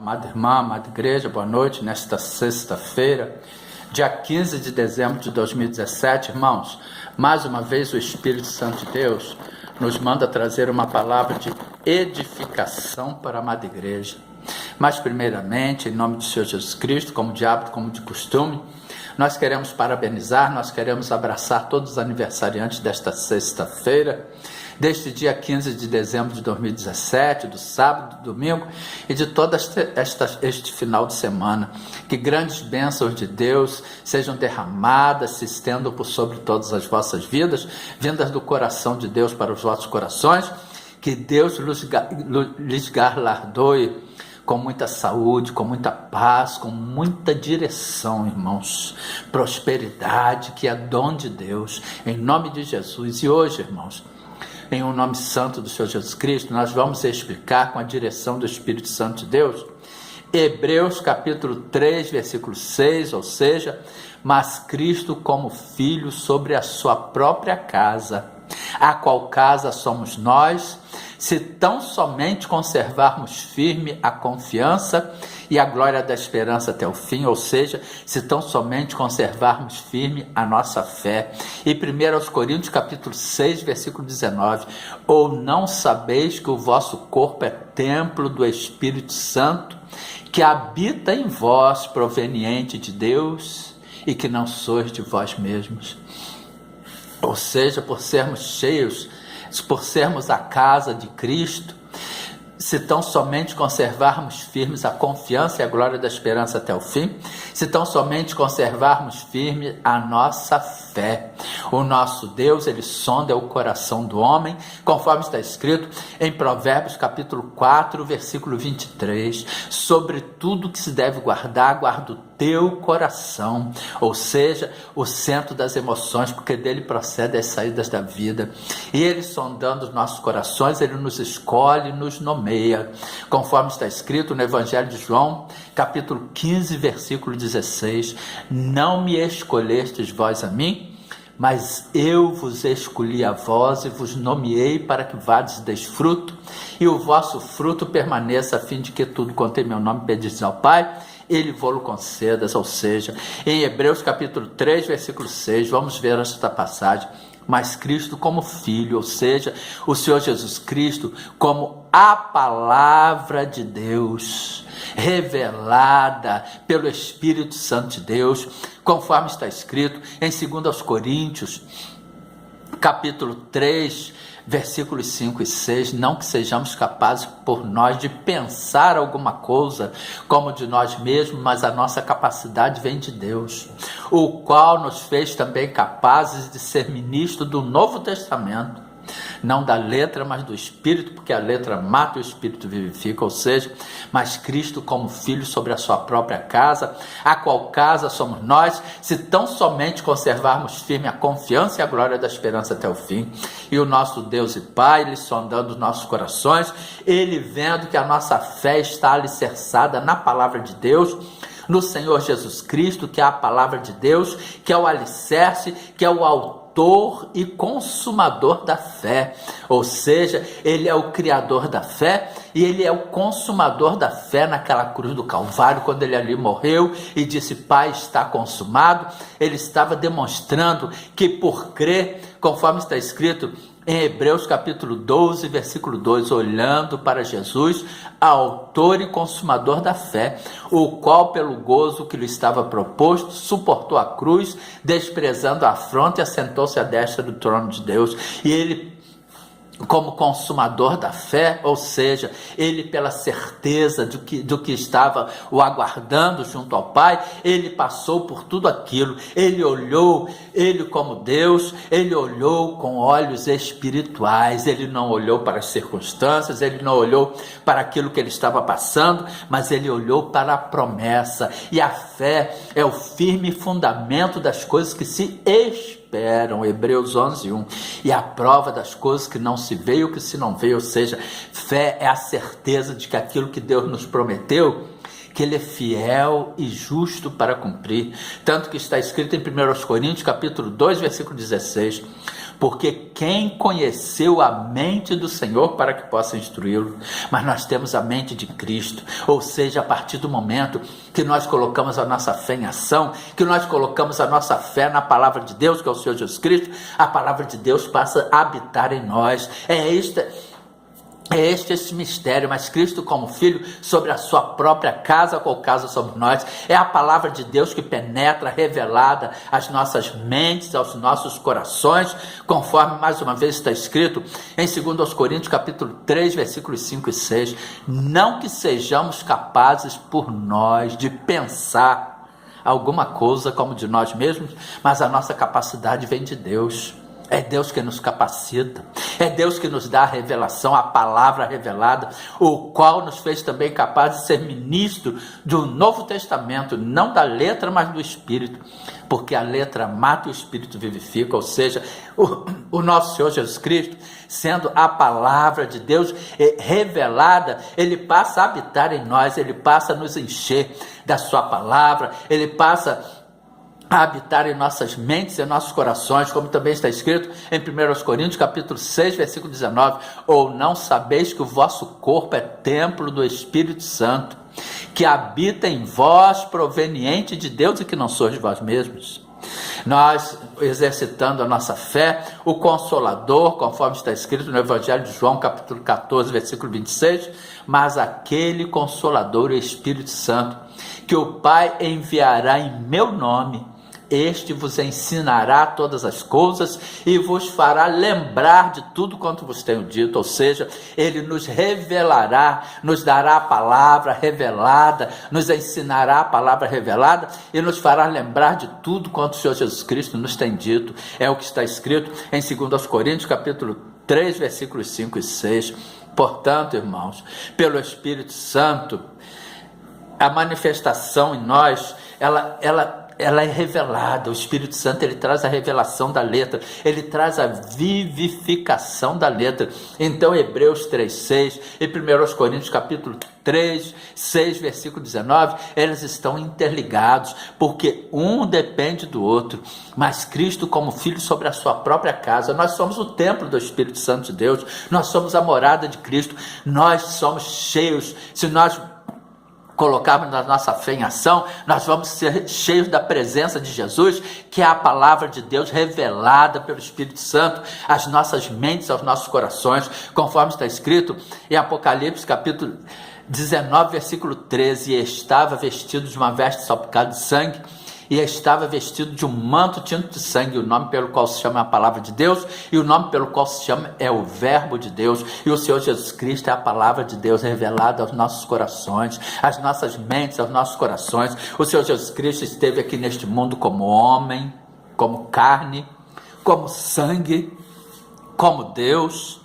Amada irmã, amada igreja, boa noite. Nesta sexta-feira, dia 15 de dezembro de 2017, irmãos, mais uma vez o Espírito Santo de Deus nos manda trazer uma palavra de edificação para a amada igreja. Mas primeiramente, em nome do Senhor Jesus Cristo, como de hábito, como de costume, nós queremos parabenizar, nós queremos abraçar todos os aniversariantes desta sexta-feira, deste dia 15 de dezembro de 2017, do sábado, do domingo e de todo este final de semana. Que grandes bênçãos de Deus sejam derramadas, se estendam por sobre todas as vossas vidas, vindas do coração de Deus para os vossos corações. Que Deus lhes galardoe com muita saúde, com muita paz, com muita direção, irmãos. Prosperidade, que é dom de Deus, em nome de Jesus. E hoje, irmãos, em um nome santo do Senhor Jesus Cristo, nós vamos explicar com a direção do Espírito Santo de Deus, Hebreus capítulo 3, versículo 6, ou seja, mas Cristo como filho sobre a sua própria casa, a qual casa somos nós, se tão somente conservarmos firme a confiança e a glória da esperança até o fim, ou seja, se tão somente conservarmos firme a nossa fé. E 1 Coríntios capítulo 6, versículo 19, ou não sabeis que o vosso corpo é templo do Espírito Santo, que habita em vós, proveniente de Deus, e que não sois de vós mesmos. Ou seja, por sermos cheios, por sermos a casa de Cristo, se tão somente conservarmos firmes a confiança e a glória da esperança até o fim, se tão somente conservarmos firme a nossa fé. O nosso Deus, ele sonda o coração do homem, conforme está escrito em Provérbios capítulo 4, versículo 23, sobre tudo que se deve guardar, guarda o teu coração, ou seja, o centro das emoções, porque dele procedem as saídas da vida. E ele, sondando os nossos corações, ele nos escolhe, nos nomeia, conforme está escrito no Evangelho de João, capítulo 15, versículo 16, não me escolhestes vós a mim, mas eu vos escolhi a vós e vos nomeei para que vades e deis fruto, e o vosso fruto permaneça, a fim de que tudo quanto em meu nome pedis ao Pai, ele vô-lo conceda. Ou seja, em Hebreus capítulo 3, versículo 6, vamos ver esta passagem, mas Cristo como Filho, ou seja, o Senhor Jesus Cristo como a palavra de Deus, revelada pelo Espírito Santo de Deus, conforme está escrito em 2 Coríntios, capítulo 3, versículos 5 e 6, não que sejamos capazes por nós de pensar alguma coisa como de nós mesmos, mas a nossa capacidade vem de Deus, o qual nos fez também capazes de ser ministros do Novo Testamento, não da letra, mas do Espírito, porque a letra mata e o Espírito vivifica, ou seja, mas Cristo como Filho sobre a sua própria casa, a qual casa somos nós, se tão somente conservarmos firme a confiança e a glória da esperança até o fim. E o nosso Deus e Pai, ele sondando os nossos corações, ele vendo que a nossa fé está alicerçada na palavra de Deus, no Senhor Jesus Cristo, que é a palavra de Deus, que é o alicerce, que é o autor e consumador da fé, ou seja, ele é o criador da fé e ele é o consumador da fé naquela cruz do Calvário, quando ele ali morreu e disse, Pai, está consumado. Ele estava demonstrando que por crer, conforme está escrito em Hebreus capítulo 12, versículo 2, olhando para Jesus, autor e consumador da fé, o qual pelo gozo que lhe estava proposto, suportou a cruz, desprezando a afronta e assentou-se à destra do trono de Deus. E ele, como consumador da fé, ou seja, ele pela certeza do que estava o aguardando junto ao Pai, ele passou por tudo aquilo, ele olhou, ele como Deus, ele olhou com olhos espirituais, ele não olhou para as circunstâncias, ele não olhou para aquilo que ele estava passando, mas ele olhou para a promessa, e a fé é o firme fundamento das coisas que se esperam, Hebreus 11, 1, e a prova das coisas que não se vê e o que se não vê, ou seja, fé é a certeza de que aquilo que Deus nos prometeu, que ele é fiel e justo para cumprir, tanto que está escrito em 1 Coríntios capítulo 2, versículo 16, porque quem conheceu a mente do Senhor para que possa instruí-lo? Mas nós temos a mente de Cristo, ou seja, a partir do momento que nós colocamos a nossa fé em ação, que nós colocamos a nossa fé na palavra de Deus, que é o Senhor Jesus Cristo, a palavra de Deus passa a habitar em nós. É este mistério, mas Cristo como Filho sobre a sua própria casa, qual casa somos nós. É a palavra de Deus que penetra, revelada às nossas mentes, aos nossos corações, conforme mais uma vez está escrito em 2 Coríntios capítulo 3, versículos 5 e 6. Não que sejamos capazes por nós de pensar alguma coisa como de nós mesmos, mas a nossa capacidade vem de Deus. É Deus que nos capacita, é Deus que nos dá a revelação, a palavra revelada, o qual nos fez também capazes de ser ministro do Novo Testamento, não da letra, mas do Espírito, porque a letra mata e o Espírito vivifica, ou seja, o nosso Senhor Jesus Cristo, sendo a palavra de Deus revelada, ele passa a habitar em nós, ele passa a nos encher da sua palavra, ele passa a habitar em nossas mentes e em nossos corações, como também está escrito em 1 Coríntios capítulo 6, versículo 19, ou não sabeis que o vosso corpo é templo do Espírito Santo, que habita em vós, proveniente de Deus, e que não sois vós mesmos? Nós, exercitando a nossa fé, o Consolador, conforme está escrito no Evangelho de João, capítulo 14, versículo 26, mas aquele Consolador, o Espírito Santo, que o Pai enviará em meu nome, este vos ensinará todas as coisas e vos fará lembrar de tudo quanto vos tenho dito. Ou seja, ele nos revelará, nos dará a palavra revelada, nos ensinará a palavra revelada e nos fará lembrar de tudo quanto o Senhor Jesus Cristo nos tem dito. É o que está escrito em 2 Coríntios capítulo 3, versículos 5 e 6. Portanto, irmãos, pelo Espírito Santo, a manifestação em nós, ela é revelada. O Espírito Santo, ele traz a revelação da letra, ele traz a vivificação da letra. Então, Hebreus 3:6 e 1 Coríntios capítulo 3, 6, versículo 19, eles estão interligados, porque um depende do outro. Mas Cristo como Filho sobre a sua própria casa, nós somos o templo do Espírito Santo de Deus, nós somos a morada de Cristo, nós somos cheios. Se nós colocarmos a nossa fé em ação, nós vamos ser cheios da presença de Jesus, que é a palavra de Deus revelada pelo Espírito Santo às nossas mentes, aos nossos corações, conforme está escrito em Apocalipse capítulo 19, versículo 13, e estava vestido de uma veste salpicada de sangue, e estava vestido de um manto tinto de sangue. O nome pelo qual se chama é a palavra de Deus, e o nome pelo qual se chama é o verbo de Deus, e o Senhor Jesus Cristo é a palavra de Deus revelada aos nossos corações, às nossas mentes, aos nossos corações. O Senhor Jesus Cristo esteve aqui neste mundo como homem, como carne, como sangue, como Deus,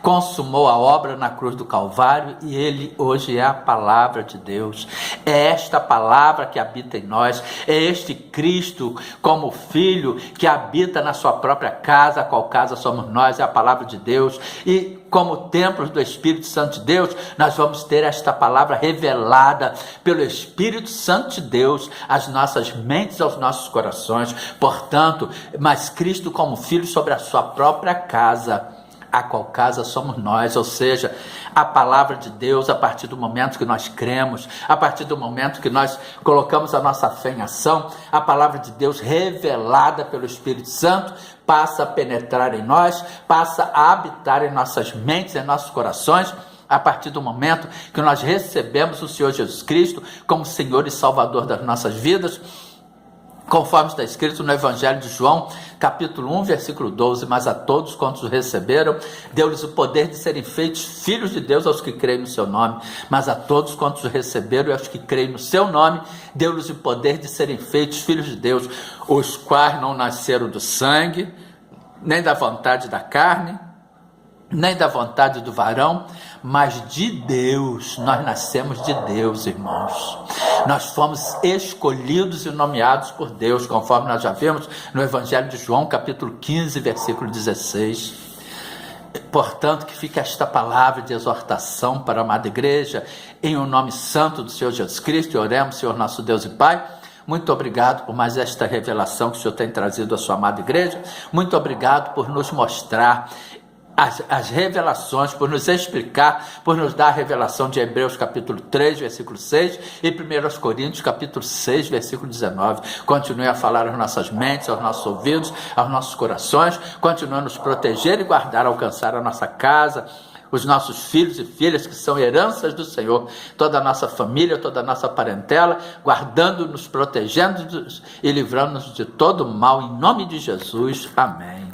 consumou a obra na cruz do Calvário, e ele hoje é a palavra de Deus. É esta palavra que habita em nós, é este Cristo como Filho que habita na sua própria casa, a qual casa somos nós, é a palavra de Deus. E como templos do Espírito Santo de Deus, nós vamos ter esta palavra revelada pelo Espírito Santo de Deus às nossas mentes, aos nossos corações. Portanto, mas Cristo como Filho sobre a sua própria casa, a qual casa somos nós. Ou seja, a palavra de Deus, a partir do momento que nós cremos, a partir do momento que nós colocamos a nossa fé em ação, a palavra de Deus revelada pelo Espírito Santo passa a penetrar em nós, passa a habitar em nossas mentes, em nossos corações, a partir do momento que nós recebemos o Senhor Jesus Cristo como Senhor e Salvador das nossas vidas, conforme está escrito no Evangelho de João, capítulo 1, versículo 12, mas a todos quantos o receberam, deu-lhes o poder de serem feitos filhos de Deus aos que creem no seu nome. Mas a todos quantos o receberam e aos que creem no seu nome, deu-lhes o poder de serem feitos filhos de Deus, os quais não nasceram do sangue, nem da vontade da carne, nem da vontade do varão, mas de Deus. Nós nascemos de Deus, irmãos. Nós fomos escolhidos e nomeados por Deus, conforme nós já vimos no Evangelho de João, capítulo 15, versículo 16. Portanto, que fique esta palavra de exortação para a amada igreja, em o nome santo do Senhor Jesus Cristo, e oremos, Senhor nosso Deus e Pai, Muito obrigado por mais esta revelação que o Senhor tem trazido à sua amada igreja. Muito obrigado por nos mostrar as revelações, por nos explicar, por nos dar a revelação de Hebreus capítulo 3, versículo 6 e 1 Coríntios capítulo 6, versículo 19. Continue a falar às nossas mentes, aos nossos ouvidos, aos nossos corações. Continue a nos proteger e guardar, alcançar a nossa casa, os nossos filhos e filhas que são heranças do Senhor, toda a nossa família, toda a nossa parentela, guardando-nos, protegendo-nos e livrando-nos de todo mal, em nome de Jesus. Amém.